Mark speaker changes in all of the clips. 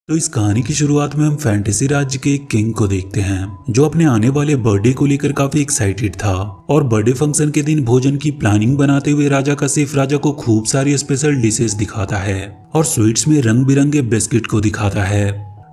Speaker 1: तो इस कहानी की शुरुआत में हम फैंटेसी राज्य के एक किंग को देखते हैं जो अपने आने वाले बर्थडे को लेकर काफी एक्साइटेड था। और बर्थडे फंक्शन के दिन भोजन की प्लानिंग बनाते हुए राजा का सेफ राजा को खूब सारी स्पेशल डिशेस दिखाता है और स्वीट्स में रंग बिरंगे बिस्किट को दिखाता है।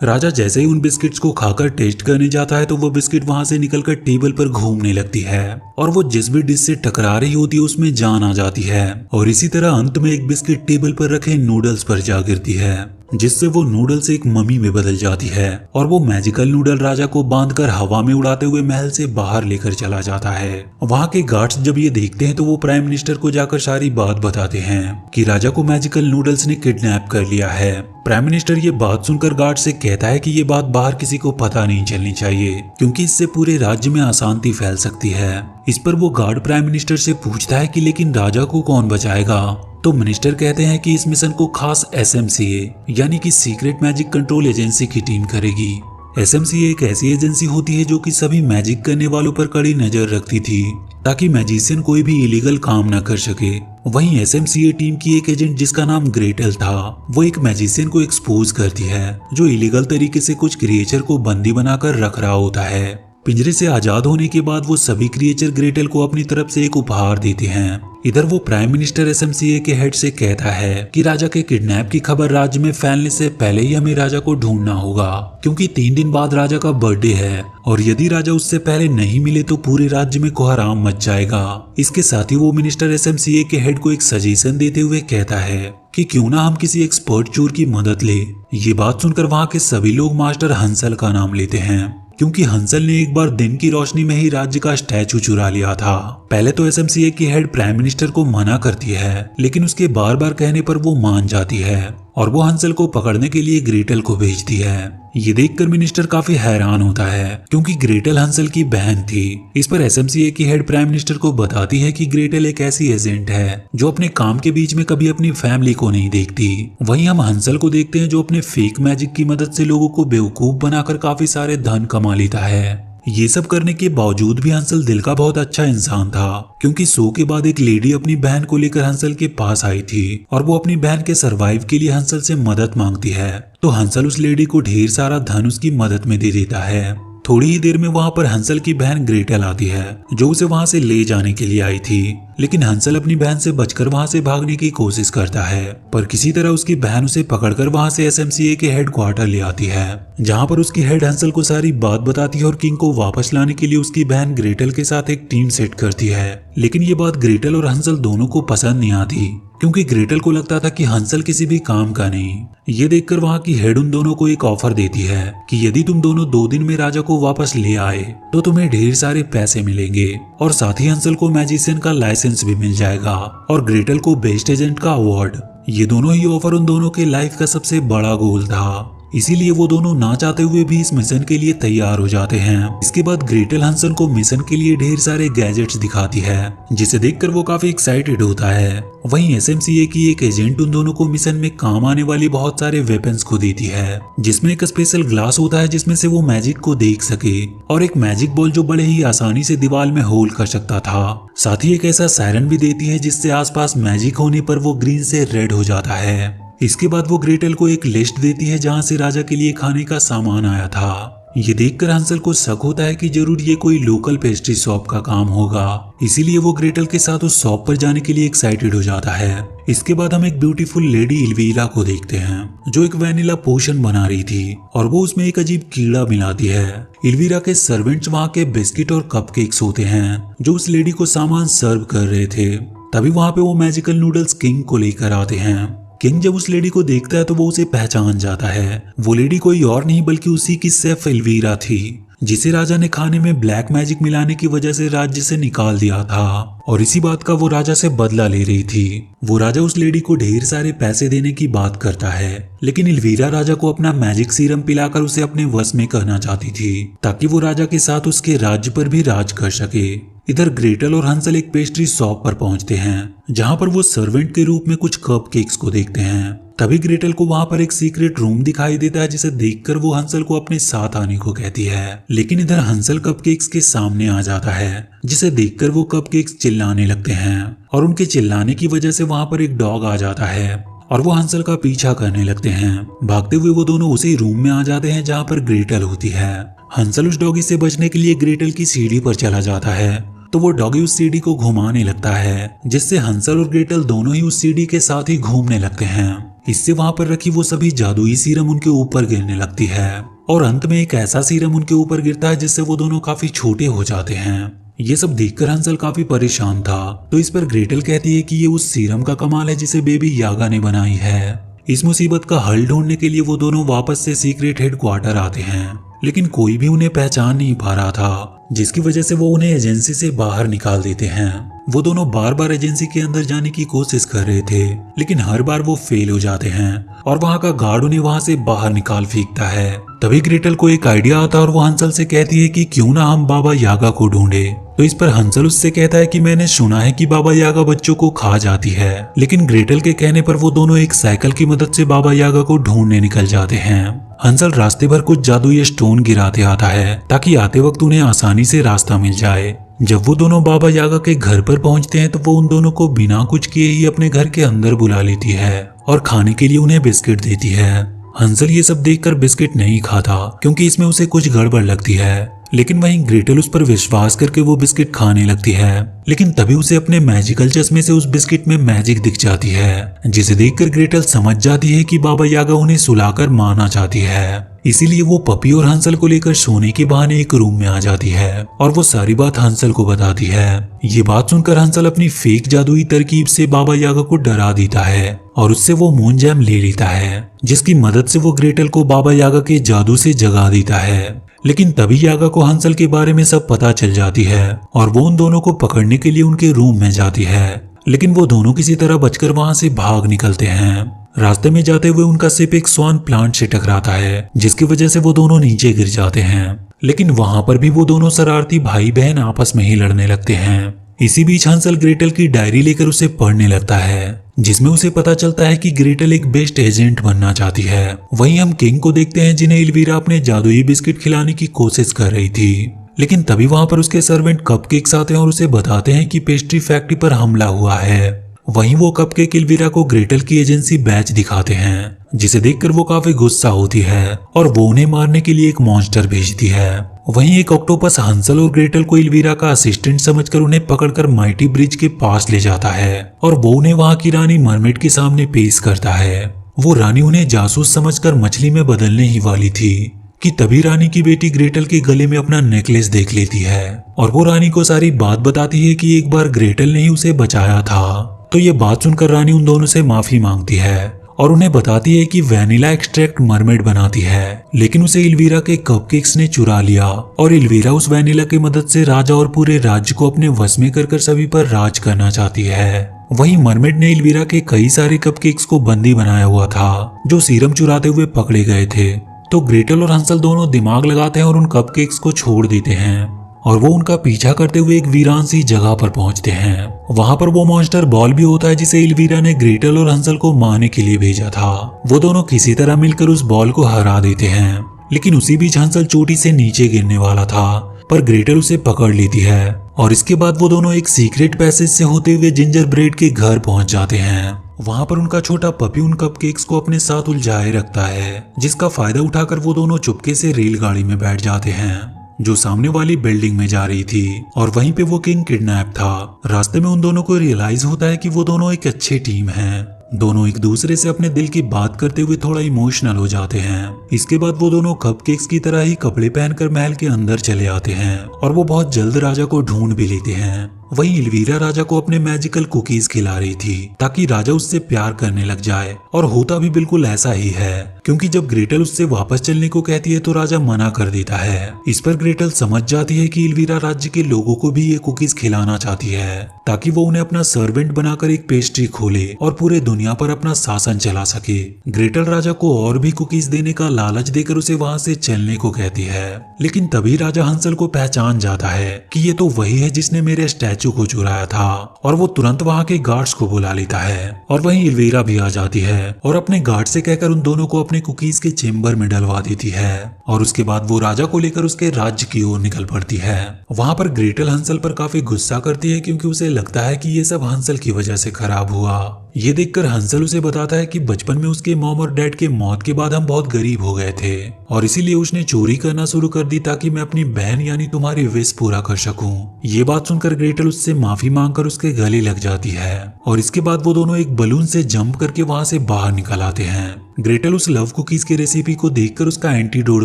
Speaker 1: राजा जैसे ही उन बिस्किट्स को खाकर टेस्ट करने जाता है तो वो बिस्किट वहां से निकलकर टेबल पर घूमने लगती है और वो जिस भी डिश से टकरा रही होती है उसमें जान आ जाती है। और इसी तरह अंत में एक बिस्किट टेबल पर रखे नूडल्स पर जा गिरती है जिससे वो नूडल्स एक मम्मी में बदल जाती है और वो मैजिकल नूडल राजा को बांधकर हवा में उड़ाते हुए महल से बाहर लेकर चला जाता है। वहाँ के गार्ड्स जब ये देखते हैं तो वो प्राइम मिनिस्टर को जाकर सारी बात बताते हैं कि राजा को मैजिकल नूडल्स ने किडनैप कर लिया है। प्राइम मिनिस्टर ये बात सुनकर गार्ड से कहता है कि ये बात बाहर किसी को पता नहीं चलनी चाहिए क्योंकि इससे पूरे राज्य में अशांति फैल सकती है। इस पर वो गार्ड प्राइम मिनिस्टर से पूछता है कि लेकिन राजा को कौन बचाएगा। तो मिनिस्टर कहते हैं कि इस मिशन को खास SMCA यानी कि सीक्रेट मैजिक कंट्रोल एजेंसी की टीम करेगी। SMCA एक ऐसी एजेंसी होती है जो कि सभी मैजिक करने वालों पर कड़ी नजर रखती थी ताकि मैजिशियन कोई भी इलीगल काम न कर सके। वहीं SMCA टीम की एक एजेंट जिसका नाम ग्रेटल था वो एक मैजिशियन को एक्सपोज करती है जो इलीगल तरीके से कुछ क्रिएचर को बंदी बनाकर रख रहा होता है। पिंजरे से आजाद होने के बाद वो सभी क्रिएचर ग्रेटल को अपनी तरफ से एक उपहार देते हैं। इधर वो प्राइम मिनिस्टर SMCA के हेड से कहता है कि राजा के किडनैप की खबर राज्य में फैलने से पहले ही हमें राजा को ढूंढना होगा क्योंकि 3 दिन बाद राजा का बर्थडे है और यदि राजा उससे पहले नहीं मिले तो पूरे राज्य में कोहराम मच जाएगा। इसके साथ ही वो मिनिस्टर SMCA के हेड को एक सजेशन देते हुए कहता है कि क्यों ना हम किसी एक्सपर्ट चोर की मदद ले। ये बात सुनकर वहाँ के सभी लोग मास्टर हंसल का नाम लेते हैं क्योंकि हंसल ने एक बार दिन की रोशनी में ही राज्य का स्टैचू चुरा लिया था। पहले तो SMCA की हेड प्राइम मिनिस्टर को मना करती है लेकिन उसके बार बार कहने पर वो मान जाती है और वो हंसल को पकड़ने के लिए ग्रेटल को भेजती है। ये देखकर मिनिस्टर काफी हैरान होता है क्योंकि ग्रेटल हंसल की बहन थी। इस पर SMCA की हेड प्राइम मिनिस्टर को बताती है कि ग्रेटल एक ऐसी एजेंट है जो अपने काम के बीच में कभी अपनी फैमिली को नहीं देखती। वहीं हम हंसल को देखते हैं जो अपने फेक मैजिक की मदद से लोगों को बेवकूफ बनाकर काफी सारे धन कमा लेता है। ये सब करने के बावजूद भी हंसल दिल का बहुत अच्छा इंसान था क्योंकि शो के बाद एक लेडी अपनी बहन को लेकर हंसल के पास आई थी और वो अपनी बहन के सरवाइव के लिए हंसल से मदद मांगती है। तो हंसल उस लेडी को ढेर सारा धन उसकी मदद में दे देता है। थोड़ी ही देर में वहां पर हंसल की बहन ग्रेटल आती है जो उसे वहां से ले जाने के लिए आई थी लेकिन हंसल अपनी बहन से बचकर वहां से भागने की कोशिश करता है पर किसी तरह उसकी बहन उसे पकड़कर वहां से SMCA के हेड क्वार्टर ले आती है जहां पर उसकी हेड हंसल को सारी बात बताती है और किंग को वापस लाने के लिए उसकी बहन ग्रेटल के साथ एक टीम सेट करती है। लेकिन ये बात ग्रेटल और हंसल दोनों को पसंद नहीं आती क्योंकि ग्रेटल को लगता था कि हंसल किसी भी काम का नहीं। ये देखकर वहां की हेड उन दोनों को एक ऑफर देती है कि यदि तुम दोनों 2 दिन में राजा को वापस ले आए तो तुम्हें ढेर सारे पैसे मिलेंगे और साथ ही हंसल को मैजिशियन का लाइसेंस भी मिल जाएगा और ग्रेटल को बेस्ट एजेंट का अवार्ड। ये दोनों ही ऑफर उन दोनों के लाइफ का सबसे बड़ा गोल था, इसीलिए वो दोनों ना चाहते हुए भी इस मिशन के लिए तैयार हो जाते हैं। इसके बाद ग्रेटल हंसल को मिशन के लिए ढेर सारे गैजेट्स दिखाती है जिसे देखकर वो काफी एक्साइटेड होता है। वहीं SMCA की एक एजेंट उन दोनों को मिशन में काम आने वाली बहुत सारे वेपन्स को देती है जिसमें एक स्पेशल ग्लास होता है जिसमें से वो मैजिक को देख सके और एक मैजिक बॉल जो बड़े ही आसानी से दीवार में होल कर सकता था। साथ ही एक ऐसा सायरन भी देती है जिससे आसपास मैजिक होने पर वो ग्रीन से रेड हो जाता है। इसके बाद वो ग्रेटल को एक लिस्ट देती है जहां से राजा के लिए खाने का सामान आया था। ये देखकर हंसल को शक होता है कि जरूर ये कोई लोकल पेस्ट्री शॉप का काम होगा, इसीलिए वो ग्रेटल के साथ उस शॉप पर जाने के लिए एक्साइटेड हो जाता है। इसके बाद हम एक ब्यूटीफुल लेडी इल्वीरा को देखते हैं जो एक वैनिला पोशन बना रही थी और वो उसमें एक अजीब कीड़ा मिलाती है। इल्वीरा के सर्वेंट्स वहाँ के बिस्किट और कपकेक्स होते हैं जो उस लेडी को सामान सर्व कर रहे थे। तभी वहाँ पे वो मैजिकल नूडल्स किंग को लेकर आते हैं। किंग जब उस लेडी को देखता है तो वो उसे पहचान जाता है। वो लेडी कोई और नहीं बल्कि उसी की शेफ इल्वीरा थी जिसे राजा ने खाने में ब्लैक मैजिक मिलाने की वजह से राज्य से निकाल दिया था और इसी बात का वो राजा से बदला ले रही थी। वो राजा उस लेडी को ढेर सारे पैसे देने की बात करता है लेकिन इल्वीरा राजा को अपना मैजिक सीरम पिलाकर उसे अपने वश में करना चाहती थी ताकि वो राजा के साथ उसके राज्य पर भी राज कर सके। इधर ग्रेटल और हंसल एक पेस्ट्री शॉप पर पहुंचते हैं जहां पर वो सर्वेंट के रूप में कुछ कपकेक्स को देखते हैं। तभी ग्रेटल को वहां पर एक सीक्रेट रूम दिखाई देता है जिसे देखकर वो हंसल को अपने साथ आने को कहती है लेकिन इधर हंसल कपकेक्स के सामने आ जाता है जिसे देखकर वो कपकेक्स चिल्लाने लगते हैं और उनके चिल्लाने की वजह से वहां पर एक डॉग आ जाता है और वो हंसल का पीछा करने लगते हैं। भागते हुए वो दोनों उसी रूम में आ जाते हैं जहाँ पर ग्रेटल होती है। हंसल उस डॉगी से बचने के लिए ग्रेटल की सीढ़ी पर चला जाता है, तो वो डॉगी उस सीढ़ी को घुमाने लगता है, जिससे हंसल और ग्रेटल दोनों ही उस सीढ़ी के साथ ही घूमने लगते हैं। इससे वहां पर रखी वो सभी जादुई सीरम उनके ऊपर गिरने लगती है और अंत में एक ऐसा सीरम उनके ऊपर गिरता है जिससे वो दोनों काफी छोटे हो जाते हैं। ये सब देखकर हंसल काफी परेशान था, तो इस पर ग्रेटल कहती है कि ये उस सीरम का कमाल है जिसे बेबी यागा ने बनाई है। इस मुसीबत का हल ढूंढने के लिए वो दोनों वापस से सीक्रेट हेडक्वार्टर आते हैं, लेकिन कोई भी उन्हें पहचान नहीं पा रहा था, जिसकी वजह से वो उन्हें एजेंसी से बाहर निकाल देते हैं। वो दोनों बार बार एजेंसी के अंदर जाने की कोशिश कर रहे थे, लेकिन हर बार वो फेल हो जाते हैं और वहाँ का गार्ड उन्हें वहाँ से बाहर निकाल फेंकता है। तभी ग्रेटल को एक आइडिया आता है और वो हंसल से कहती है कि क्यों ना हम बाबा यागा को ढूंढे। तो इस पर हंसल उससे कहता है कि मैंने सुना है कि बाबा यागा बच्चों को खा जाती है, लेकिन ग्रेटल के कहने पर वो दोनों एक साइकिल की मदद से बाबा यागा को ढूंढने निकल जाते हैं। हंसल रास्ते भर कुछ जादुई स्टोन गिराते आता है ताकि आते वक्त उन्हें आसानी से रास्ता मिल जाए। जब वो दोनों बाबा यागा के घर पर पहुंचते हैं तो वो उन दोनों को बिना कुछ किए ही अपने घर के अंदर बुला लेती है और खाने के लिए उन्हें बिस्किट देती है। हंसल ये सब देखकर बिस्किट नहीं खाता क्योंकि इसमें उसे कुछ गड़बड़ लगती है, लेकिन वहीं ग्रेटल उस पर विश्वास करके वो बिस्किट खाने लगती है। लेकिन तभी उसे अपने मैजिकल चश्मे से उस बिस्किट में मैजिक दिख जाती है, जिसे देखकर ग्रेटल समझ जाती है कि बाबा यागा उन्हें सुलाकर मारना चाहती है। इसीलिए वो पपी और हंसल को लेकर सोने के बहाने एक रूम में आ जाती है और वो सारी बात हंसल को बताती है। ये बात सुनकर हंसल अपनी फेक जादुई तरकीब से बाबा यागा को डरा देता है और उससे वो मून जैम ले लेता है, जिसकी मदद से वो ग्रेटल को बाबा यागा के जादू से जगा देता है। लेकिन तभी यागा को हंसल के बारे में सब पता चल जाती है और वो उन दोनों को पकड़ने के लिए उनके रूम में जाती है, लेकिन वो दोनों किसी तरह बचकर वहां से भाग निकलते हैं। रास्ते में जाते हुए उनका सिप एक स्वान प्लांट से टकराता है, जिसकी वजह से वो दोनों नीचे गिर जाते हैं। लेकिन वहां पर भी वो दोनों शरारती भाई बहन आपस में ही लड़ने लगते हैं। इसी बीच हंसल ग्रेटल की डायरी लेकर उसे पढ़ने लगता है, जिसमें उसे पता चलता है कि ग्रेटल एक बेस्ट एजेंट बनना चाहती है। वहीं हम किंग को देखते हैं जिन्हें एल्वीरा अपने जादुई बिस्किट खिलाने की कोशिश कर रही थी, लेकिन तभी वहां पर उसके सर्वेंट कपकेक्स आते हैं और उसे बताते हैं कि पेस्ट्री फैक्ट्री पर हमला हुआ है। वहीं वो कपकेक एल्वीरा को ग्रेटल की एजेंसी बैच दिखाते हैं, जिसे देखकर वो काफी गुस्सा होती है और वो उन्हें मारने के लिए एक मॉन्स्टर भेजती है। वहीं एक ऑक्टोपस हंसल और ग्रेटल को एल्वीरा का असिस्टेंट समझकर उन्हें पकड़कर माइटी ब्रिज के पास ले जाता है और वो उन्हें वहां की रानी मरमेड के सामने पेश करता है। वो रानी उन्हें जासूस समझकर मछली में बदलने ही वाली थी कि तभी रानी की बेटी ग्रेटल के गले में अपना नेकलेस देख लेती है और वो रानी को सारी बात बताती है कि एक बार ग्रेटल ने ही उसे बचाया था। तो ये बात सुनकर रानी उन दोनों से माफी मांगती है और उन्हें बताती है कि वैनिला एक्सट्रैक्ट मरमेड बनाती है, लेकिन उसे एल्वीरा के कपकेक्स ने चुरा लिया और एल्वीरा उस वैनिला की मदद से राजा और पूरे राज्य को अपने वश में कर सभी पर राज करना चाहती है। वहीं मरमेड ने एल्वीरा के कई सारे कपकेक्स को बंदी बनाया हुआ था जो सीरम चुराते हुए पकड़े गए थे। तो ग्रेटल और हंसल दोनों दिमाग लगाते हैं और उन कपकेक्स को छोड़ देते हैं और वो उनका पीछा करते हुए एक वीरान सी जगह पर पहुंचते हैं। वहां पर वो मॉन्स्टर बॉल भी होता है जिसे एल्वीरा ने ग्रेटल और हंसल को मारने के लिए भेजा था। वो दोनों किसी तरह मिलकर उस बॉल को हरा देते हैं, लेकिन उसी बीच हंसल चोटी से नीचे गिरने वाला था, पर ग्रेटल उसे पकड़ लेती है और इसके बाद वो दोनों एक सीक्रेट पैसेज से होते हुए जिंजर ब्रेड के घर पहुंच जाते हैं। वहां पर उनका छोटा पपी उन कपकेक्स को अपने साथ उलझाए रखता है, जिसका फायदा उठाकर वो दोनों चुपके से रेलगाड़ी में बैठ जाते हैं जो सामने वाली बिल्डिंग में जा रही थी और वहीं पे वो किंग किडनैप था। रास्ते में उन दोनों को रियलाइज होता है कि वो दोनों एक अच्छी टीम हैं। दोनों एक दूसरे से अपने दिल की बात करते हुए थोड़ा इमोशनल हो जाते हैं। इसके बाद वो दोनों कपकेक्स की तरह ही कपड़े पहनकर महल के अंदर चले आते हैं और वो बहुत जल्द राजा को ढूंढ भी लेते हैं। वहीं एल्वीरा राजा को अपने मैजिकल कुकीज खिला रही थी ताकि राजा उससे प्यार करने लग जाए, और होता भी बिल्कुल ऐसा ही है क्योंकि जब ग्रेटल उससे वापस चलने को कहती है तो राजा मना कर देता है। इस पर ग्रेटल समझ जाती है कि एल्वीरा राज्य के लोगों को भी ये कुकीज खिलाना चाहती है ताकि वो उन्हें अपना सर्वेंट बनाकर एक पेस्ट्री खोले और पूरे दुनिया पर अपना शासन चला सके। ग्रेटल राजा को और भी कुकीज देने का लालच देकर उसे वहां से चलने को कहती है, लेकिन तभी राजा हंसल को पहचान जाता है कि ये तो वही है जिसने मेरे स्टैचू को चुराया था, और वो तुरंत वहां के गार्ड्स को बुला लेता है। और वहीं एल्वीरा भी आ जाती है और अपने गार्ड से कहकर उन दोनों को अपने कुकीज के चेम्बर में डलवा देती है। और उसके बाद वो राजा को लेकर उसके राज्य की ओर निकल पड़ती है। वहाँ पर ग्रेटल हंसल पर काफी गुस्सा करती है क्योंकि उसे लगता है कि ये सब हंसल की वजह से खराब हुआ। ये देखकर हंसल उसे बताता है कि बचपन में उसके मॉम और डैड के मौत के बाद हम बहुत गरीब हो गए थे और इसीलिए उसने चोरी करना शुरू कर दी ताकि मैं अपनी बहन यानी तुम्हारी विश पूरा कर सकूं। ये बात सुनकर ग्रेटल उससे माफी मांगकर उसके गले लग जाती है और इसके बाद वो दोनों एक बलून से जंप करके वहां से बाहर निकल आते हैं। ग्रेटल उस लव कुकीज की रेसिपी को देखकर उसका एंटीडोट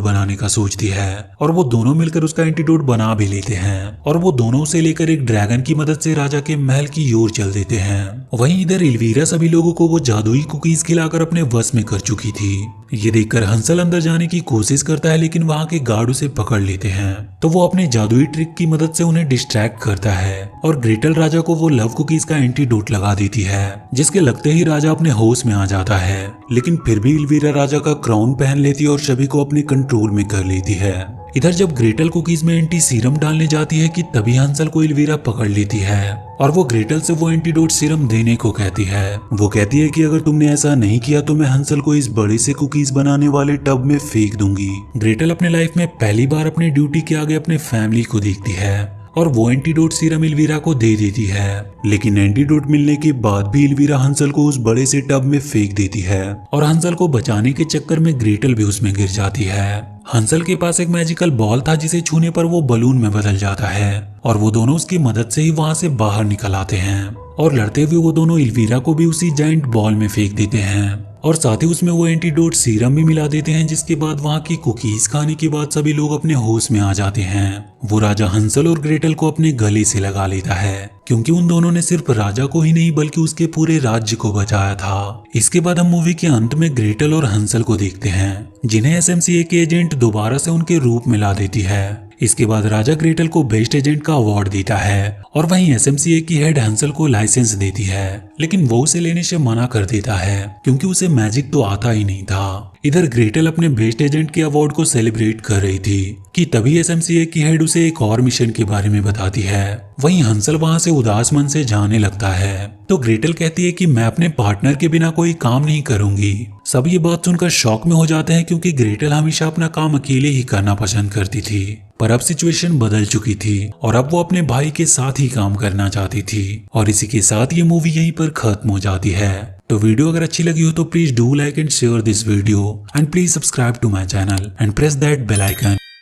Speaker 1: बनाने का सोचती है और वो दोनों मिलकर उसका एंटीडोट बना भी लेते हैं और वो दोनों उसे लेकर एक ड्रैगन की मदद से राजा के महल की ओर चल देते हैं। वहीं इधर इल्वीरा सभी लोगों को वो जादुई कुकीज खिलाकर अपने वश में कर चुकी थी। ये देखकर हंसल अंदर जाने की कोशिश करता है लेकिन वहाँ के गार्ड उसे पकड़ लेते हैं तो वो अपने जादुई ट्रिक की मदद से उन्हें डिस्ट्रैक्ट करता है और ग्रेटल राजा को वो लव कुकीज का एंटीडोट लगा देती है जिसके लगते ही राजा अपने होश में आ जाता है। लेकिन फिर भी इल्वीरा राजा का क्राउन पहन लेती है और सभी को अपने कंट्रोल में कर लेती है। इधर जब ग्रेटल कुकीज में एंटी सीरम डालने जाती है कि तभी हंसल को इल्वीरा पकड़ लेती है और वो ग्रेटल से वो एंटीडोट सीरम देने को कहती है। वो कहती है कि अगर तुमने ऐसा नहीं किया तो मैं हंसल को इस बड़े से कुकीज बनाने वाले टब में फेंक दूंगी। ग्रेटल अपने लाइफ में पहली बार अपने ड्यूटी के आगे अपने फैमिली को देखती है और वो एंटीडोट सीरम इल्वीरा को दे देती है। लेकिन एंटीडोट मिलने के बाद भी इल्वीरा हंसल को उस बड़े से टब में फेंक देती है और हंसल को बचाने के चक्कर में ग्रेटल भी उसमें गिर जाती है। हंसल के पास एक मैजिकल बॉल था जिसे छूने पर वो बलून में बदल जाता है और वो दोनों उसकी मदद से ही वहां से बाहर निकल आते हैं और लड़ते हुए वो दोनों इल्वीरा को भी उसी जायंट बॉल में फेंक देते हैं और साथ ही उसमें वो एंटीडोट सीरम भी मिला देते हैं जिसके बाद वहाँ की कुकीज खाने के बाद सभी लोग अपने होश में आ जाते हैं। वो राजा हंसल और ग्रेटल को अपने गले से लगा लेता है क्योंकि उन दोनों ने सिर्फ राजा को ही नहीं बल्कि उसके पूरे राज्य को बचाया था। इसके बाद हम मूवी के अंत में ग्रेटल और हंसल को देखते हैं जिन्हें एसएमसीए के एजेंट दोबारा से उनके रूप में ला देती है। इसके बाद राजा ग्रेटल को बेस्ट एजेंट का अवार्ड देता है और वहीं एसएमसीए की हेड हंसल को लाइसेंस देती है लेकिन वो उसे लेने से मना कर देता है क्योंकि उसे मैजिक तो आता ही नहीं था। इधर ग्रेटल अपने बेस्ट एजेंट के अवार्ड को सेलिब्रेट कर रही थी कि तभी एसएमसीए की हेड उसे एक और मिशन के बारे में बताती है। वहीं हंसल वहां से उदास मन से जाने लगता है तो ग्रेटल कहती है कि मैं अपने पार्टनर के बिना कोई काम नहीं करूंगी। सब ये बात सुनकर शॉक में हो जाते हैं क्योंकि ग्रेटल हमेशा अपना काम अकेले ही करना पसंद करती थी पर अब सिचुएशन बदल चुकी थी और अब वो अपने भाई के साथ ही काम करना चाहती थी। और इसी के साथ ये मूवी यहीं पर खत्म हो जाती है। तो वीडियो अगर अच्छी लगी हो तो please do like and share this video and please subscribe to my channel and press that bell icon